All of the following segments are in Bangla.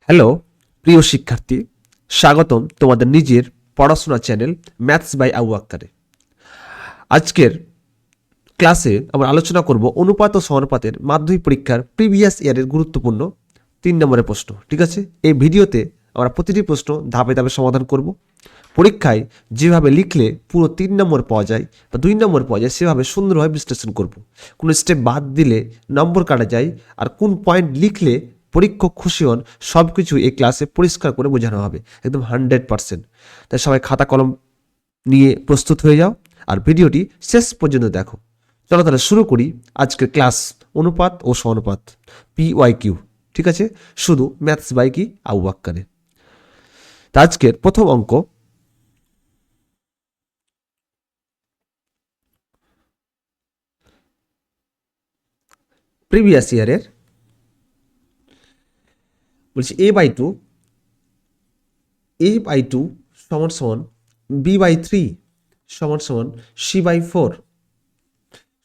হ্যালো প্রিয় শিক্ষার্থী, স্বাগতম তোমাদের নিজের পড়াশোনা চ্যানেল ম্যাথস বাই আবু আক্তারে। আজকের ক্লাসে আমরা আলোচনা করব অনুপাত ও সমানুপাতের মাধ্যমিক পরীক্ষার প্রিভিয়াস ইয়ারের গুরুত্বপূর্ণ 3 নম্বরের প্রশ্ন। ঠিক আছে, এই ভিডিওতে আমরা প্রতিটি প্রশ্ন ধাপে ধাপে সমাধান করব। পরীক্ষায় যেভাবে লিখলে পুরো 3 নম্বর পাওয়া যায় বা 2 নম্বর পাওয়া যায় সেভাবে সুন্দরভাবে বিশ্লেষণ করব। কোন স্টেপ বাদ দিলে নম্বর কাটা যায় আর কোন পয়েন্ট লিখলে পরীক্ষক খুশি হন, সব কিছু এই ক্লাসে পরিষ্কার করে বোঝানো হবে, একদম 100%। তাই সবাই খাতা কলম নিয়ে প্রস্তুত হয়ে যাও আর ভিডিওটি শেষ পর্যন্ত দেখো। চলো তাহলে শুরু করি আজকের ক্লাস অনুপাত ও সমানুপাত PYQ। ঠিক আছে, শুধু ম্যাথস বাই কি আবু বাক্কারে। তা আজকের প্রথম অঙ্ক, প্রিভিয়াস ইয়ারের, বলছি a/2 সমান সমান b/3 সমান সমান c/4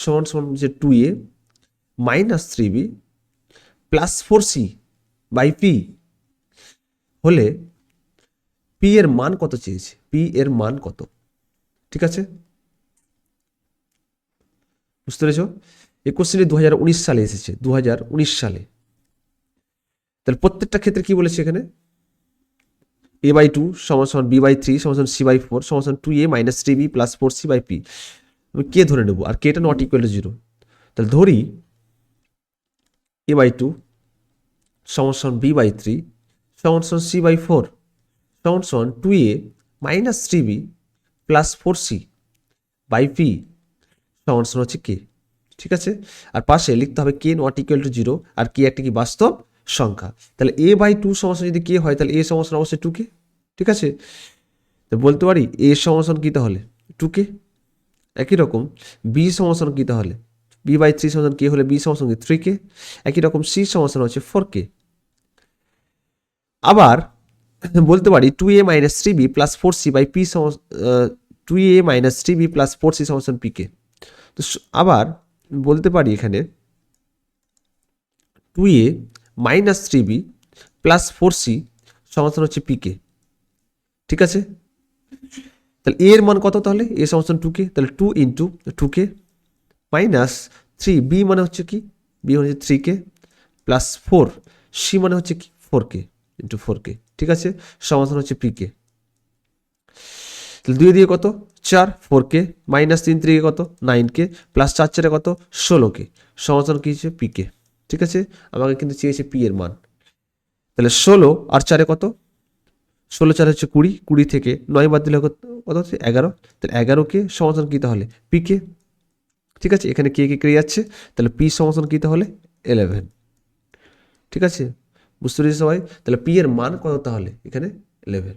সমান সমান যে 2a minus 3b plus 4c/p হলে p এর মান কত চেয়েছে, p এর মান কত? ঠিক আছে, বুঝতে পেরেছ? এই কোশ্চেনটি 2019 সালে এসেছে, 2019 সালে। তাহলে প্রত্যেকটা ক্ষেত্রে কি বলেছে এখানে, a/2 সমান সমান b/3 সমান সমান c/4 সমান সমান 2a minus 3b plus 4c/p। আমি কে ধরে নেব, আর কেটা নট ইকুয়াল টু 0। তাহলে ধরি a/2 সমান সমান b/3 সমান সমান c/4 সমান সমান 2a minus 3b plus 4c/p সমান সমান হচ্ছে কে। ঠিক আছে, আর পাশে লিখতে হবে কে নট ইকুয়াল টু 0, আর কে একটা কি বাস্তব সংখ্যা। তাহলে a/2 সমান যদি কে হয় তাহলে a সমান অবশ্যই 2k। ঠিক আছে, তো বলতে পারি a সমান কি তাহলে 2k। একই রকম b সমান কি তাহলে b/3 সমান কে হলে b সমান 3k। একই রকম c সমান হচ্ছে 4k। আবার বলতে পারি 2a minus 3b plus 4c/p সমান 2a minus 3b plus 4c সমান pk। তো আবার বলতে পারি এখানে 2a minus 3b plus 4c সমান হচ্ছে pk। ঠিক আছে, তাহলে a এর মান কত, তাহলে a সমান 2k, তাহলে 2 ইন্টু 2k মাইনাস 3, b মানে হচ্ছে কি, b মানে হচ্ছে 3k প্লাস 4, c মানে হচ্ছে কি 4k ইন্টু 4k। ঠিক আছে, সমাধান হচ্ছে pk। তাহলে 2 দিয়ে কত 4, 4k মাইনাস 3 3 কত 9k প্লাস 4 4 কত 16k সমাধান কি হচ্ছে pk। ঠিক আছে, আমাকে কিন্তু চেয়েছে p এর মান। তাহলে 16 আর 4 কত, 16 4 হচ্ছে 20, 20 থেকে 9 বাদ দিলে কত হচ্ছে 11। তাহলে 11k সমাধান কি তাহলে pk। ঠিক আছে, এখানে কে কে কেটে যাচ্ছে, তাহলে p সমাধান কি তাহলে 11। ঠিক আছে, বুঝতে পেরেছি সবাই? তাহলে p এর মান কত তাহলে এখানে 11।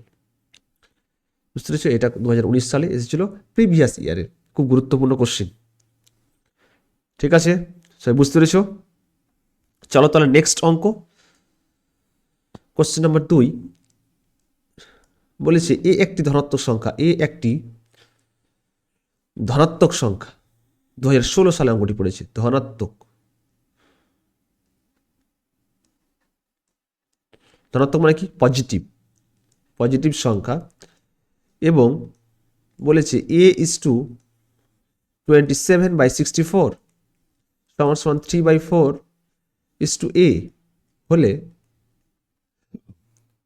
বুঝতে পেরেছো? এটা 2019 সালে এসেছিল প্রিভিয়াস ইয়ারের, খুব গুরুত্বপূর্ণ কোশ্চেন। ঠিক আছে, সবাই বুঝতে পেরেছো? চলো তাহলে নেক্সট অঙ্ক, কোশ্চেন নাম্বার 2 বলেছে এ একটি ধনাত্মক সংখ্যা, এ একটি ধনাত্মক সংখ্যা। 2016 সালে অঙ্কটি পড়েছে, ধনাত্মক মানে কি পজিটিভ, পজিটিভ সংখ্যা, এবং বলেছে a/27/64 সমান সমান 3/4 হলে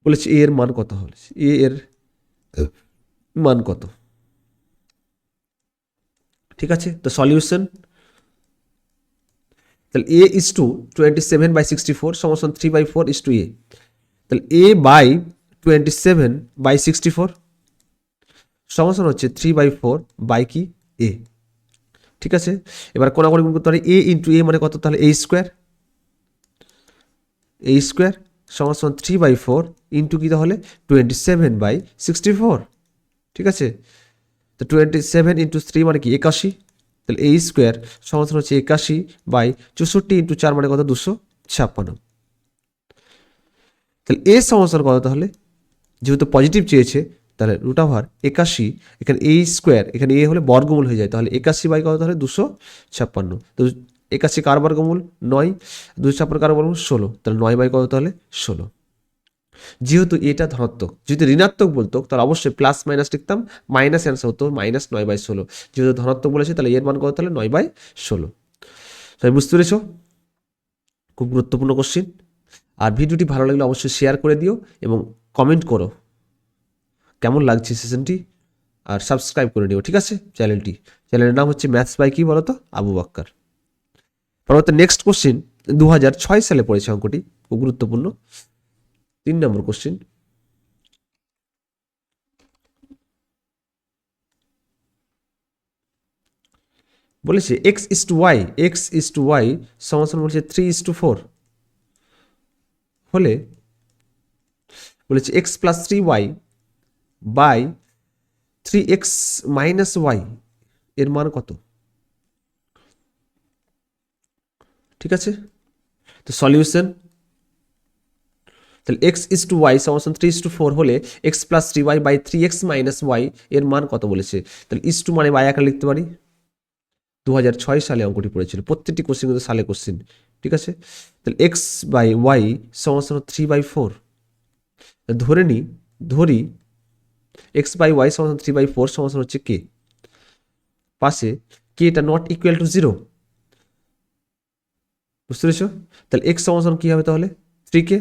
বলেছে a এর মান কত, হলে a এর মান কত। ঠিক আছে, তো সলিউশন, তাহলে a/27/64 সমান সমান 3/4 তাহলে a/27/64 সমান হচ্ছে 3/4 কি a। ঠিক আছে, এবার কোনাকুনি গুণ করতে পারি, a ইন্টু a মানে কত, তাহলে a স্কোয়ার সমান 3/4 ইন্টু কি তাহলে 27/64। ঠিক আছে, তো 27 ইন্টু 3 মানে কি 81, তাহলে a স্কোয়ার সমান হচ্ছে 81/64 ইন্টু 4 মানে কত 256। তাহলে a সমান কত, তাহলে যেহেতু পজিটিভ চেয়েছে তাহলে রুট ওভার 81, এখানে a স্কোয়ার, এখানে a হলে বর্গমূল হয়ে যায়, তাহলে 81 কত তাহলে 256। তো 81 কার বর্গমূল 9, 256 কার বর্গমূল 16, তাহলে 9 কত তাহলে 16। যেহেতু এটা ধনাত্মক, যদি ঋণাত্মক বলতো তাহলে অবশ্যই প্লাস মাইনাস লিখতাম, মাইনাস অ্যান্সার হতো -9/16। যেহেতু ধনাত্মক বলেছে তাহলে এর মান কত, তাহলে 9/16। তাই বুঝতে পেরেছ? খুব গুরুত্বপূর্ণ কোশ্চিন। আর ভিডিওটি ভালো লাগলে অবশ্যই শেয়ার করে দিও এবং কমেন্ট করো কেমন লাগছে সেশনটি, আর সাবস্ক্রাইব করে নিও, ঠিক আছে? চ্যানেলের নাম হচ্ছে ম্যাথস বাই কি বলতো, আবু বাক্কার। পরবর্তী নেক্সট কোশ্চিন 2006 সালে পড়েছে অঙ্কটি, খুব গুরুত্বপূর্ণ। 3 নম্বর কোশ্চিন। বলেছে x:y সমান বলেছে 3:4 হলে বলেছে x plus 3y by 3x minus y এর মান কত? ঠিক আছে, তো সলিউশন, তাহলে x:y সমান 3:4 হলে x plus 3y by 3x minus y এর মান কত বলেছে। তাহলে ইস টু মানে বাই আকারে লিখতে পারি। 2006 সালে অঙ্কটি পড়েছিল, প্রত্যেকটি কোশ্চেন কিন্তু সালে কোশ্চেন, ঠিক আছে? তাহলে এক্স বাই ওয়াই সমান 3/4, ধরি এক্স বাই ওয়াই সমান 3/4 সমান হচ্ছে কে, পাশে কে এটা নট ইকুয়াল টু 0, বুঝতে পেরেছ? তাহলে এক্স সমান কি হবে তাহলে 3k,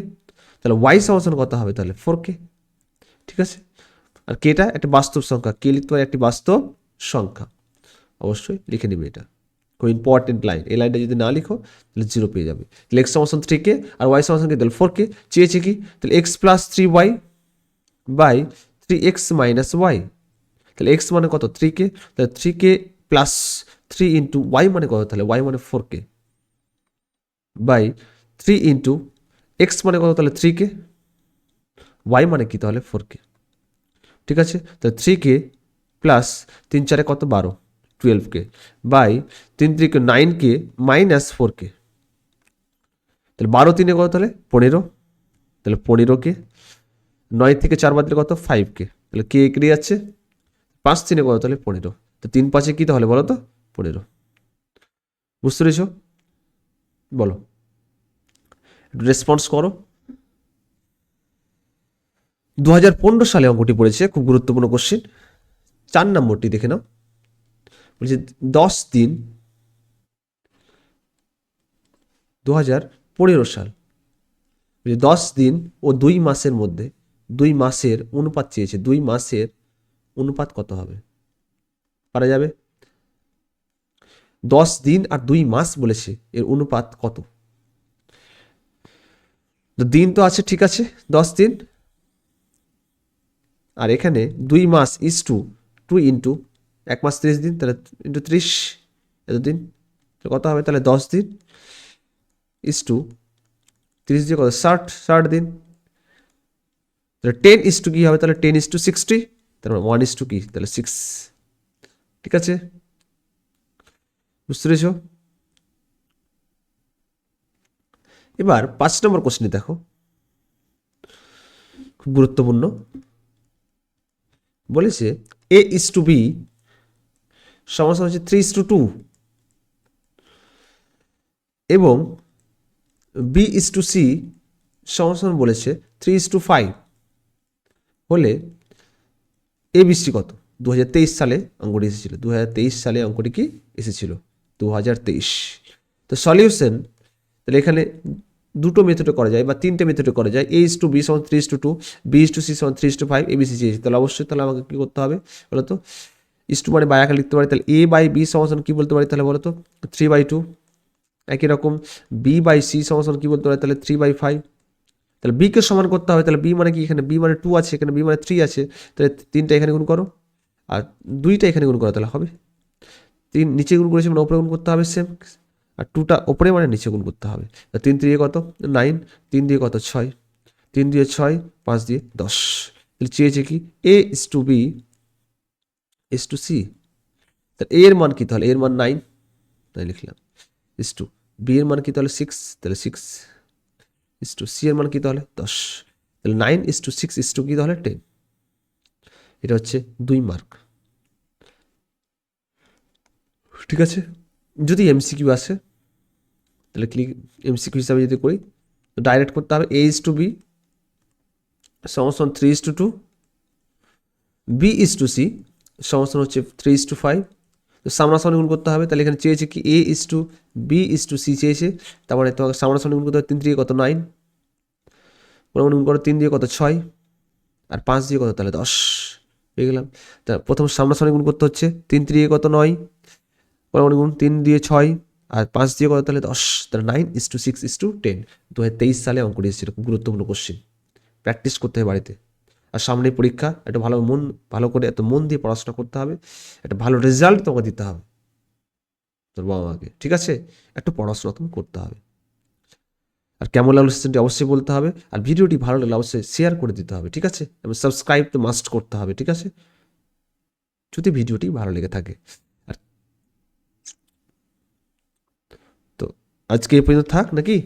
তাহলে ওয়াই সমান কত হবে তাহলে 4k, ঠিক আছে? আর কেটা একটা বাস্তব সংখ্যা, কে লিখতে পারে একটি বাস্তব সংখ্যা, অবশ্যই লিখে নিবে। এটা খুব ইম্পর্টেন্ট লাইন, এই লাইনটা যদি না লিখো তাহলে 0 পেয়ে যাবে। তাহলে এক্স সমান 3k আর ওয়াই সমান কি, তাহলে 4k। চেয়েছে কি, তাহলে x plus 3y by 3x minus y, তাহলে এক্স মানে কত 3k, তাহলে 3k প্লাস 3 ইন্টু ওয়াই মানে কত, তাহলে ওয়াই মানে 4k বাই 3 ইন্টু এক্স মানে কত, তাহলে 3k, ওয়াই মানে কি তাহলে 4k, ঠিক আছে? তাহলে 3k প্লাস 3 4 কত 12, 12k by 3 3 9k minus 4k, তাহলে 12 3 কত, তাহলে 15, তাহলে 15k, 9 থেকে 4 বাদ দিলে কত 5k, তাহলে কে এগিয়ে যাচ্ছে, 5 3 কত, তাহলে 15, তো 3 5 কি তাহলে বলো তো 15, বুঝতে পেরেছ? বলো, একটু রেসপন্স করো। 2015 সালে অঙ্কটি পড়েছে, খুব গুরুত্বপূর্ণ কোশ্চেন। 4 নম্বরটি দেখে নাও, বলছে 10 দিন 2015 সাল, 10 দিন ও 2 মাসের মধ্যে 2 মাসের অনুপাত চেয়েছে, 2 মাসের অনুপাত কত হবে, পারা যাবে? 10 দিন আর 2 মাস বলেছে, এর অনুপাত কত? তো দিন তো আছে, ঠিক আছে 10 দিন, আর এখানে 2 মাস ইস টু 2 ইন্টু 1 মাস 30 দিন, তাহলে ইন্টু 30 এতদিন, কত হবে তাহলে 10 দিন ইস টু 30 দিয়ে কত 60 দিন, তাহলে 10 ইস টু কি হবে, তাহলে 10 ইস টু 60, তাহলে 1 ইস টু কি, তাহলে 6, ঠিক আছে? বুঝতে পেরেছ? এবার 5 নম্বর কোশ্চেনে দেখো, খুব গুরুত্বপূর্ণ। বলেছে এ ইস টু বি সমান হচ্ছে 3:2 এবং বি ইস টু সি সমান বলেছে 3:5 হলে এ বি সি কত? 2023 সালে অঙ্কটি এসেছিল, 2023 সালে অঙ্কটি কি এসেছিল, 2023। তো সলিউশন, তাহলে এখানে দুটো মেথডে করা যায় বা তিনটে মেথডে করা যায়। এ ইস টু বি সমান 3:2, বি ইস টু সি সমান 3:5, এ বি সি চেয়েছি, তাহলে অবশ্যই তাহলে আমাকে কী করতে হবে বলো তো, ইস টু মানে বাই আকারে লিখতে পারি, তাহলে এ বাই বি সমান কী বলতে পারি তাহলে বলো তো 3/2, একই রকম বি বাই সি সমান কী বলতে পারি তাহলে 3/5, তাহলে বিকে সমান করতে হবে, তাহলে বি মানে কি, এখানে বি মানে 2 আছে, এখানে বি মানে 3 আছে, তাহলে 3টা এখানে গুণ করো আর 2টা এখানে গুণ করো, তাহলে হবে 3 নিচে গুণ করেছে মানে ওপরে গুণ করতে হবে সেম, আর 2টা ওপরে মানে নিচে গুণ করতে হবে, 3 দিয়ে কত 9, 3 দিয়ে কত 6, 3 দিয়ে 6, 5 দিয়ে 10, তাহলে চেয়েছে কি A is to B is to C, তাহলে এর মান কি, তাহলে এর মান 9, তাই লিখলাম, ইস টু বি এর মান কি তাহলে 6, তাহলে 6 ইস টু সি এর মান কি তাহলে 10, তাহলে 9:6 ইস টু কি তাহলে 10, এটা হচ্ছে 2 মার্ক, ঠিক আছে? যদি এমসিকিউ আসে তাহলে ক্লিক এমসিকিউ হিসাবে যদি করি তো ডাইরেক্ট করতে হবে এ ইস টু বি সমান 3:2, B:C সমান হচ্ছে 3:5। তো সামনাসামনি গুণ করতে হবে, তাহলে এখানে চেয়েছে কি A:B:C চেয়েছে, তার মানে তোমাকে সামনাসামনি গুণ করতে হবে। 3 দিয়ে কত 9, গুণ করো 3 দিয়ে কত 6, আর 5 দিয়ে কত তাহলে 10 পেয়ে গেলাম। তা প্রথম সামনাসামনি গুণ করতে হচ্ছে, 3 দিয়ে কত 9, গুণ 3 দিয়ে 6, আর 5 দিয়ে কত তাহলে 10, তাহলে 9:6:10। 2023 সালে অঙ্কটি এসেছিল, খুব গুরুত্বপূর্ণ কোশ্চেন, প্র্যাকটিস করতে হবে বাড়িতে। আর সামনে পরীক্ষা, একটা ভালো করে এত মন দিয়ে পড়াশোনা করতে হবে, একটা ভালো রেজাল্ট তোমাকে দিতে হবে তোর বাবা মাকে, ঠিক আছে? একটু পড়াশোনা তুমি করতে হবে। আর কেমন লাগলো সেশনটি অবশ্যই বলতে হবে, আর ভিডিওটি ভালো লাগলে অবশ্যই শেয়ার করে দিতে হবে, ঠিক আছে? এবং সাবস্ক্রাইব তো মাস্ট করতে হবে, ঠিক আছে, যদি ভিডিওটি ভালো লেগে থাকে। আর তো আজকে এই পর্যন্ত থাক নাকি?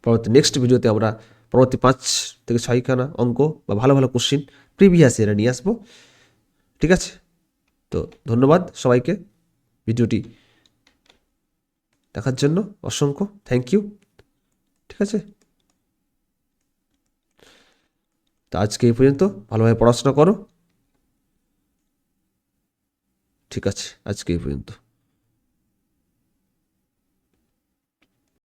পরবর্তী নেক্সট ভিডিওতে আমরা পরবর্তী 5 থেকে 6খানা অঙ্ক বা ভালো ভালো কোশ্চিন প্রিভিয়াস ইয়ারে নিয়ে আসবো, ঠিক আছে? তো ধন্যবাদ সবাইকে ভিডিওটি দেখার জন্য, অসংখ্য থ্যাংক ইউ, ঠিক আছে? তো আজকে এই পর্যন্ত, ভালোভাবে পড়াশোনা করো, ঠিক আছে? আজকে এই পর্যন্ত।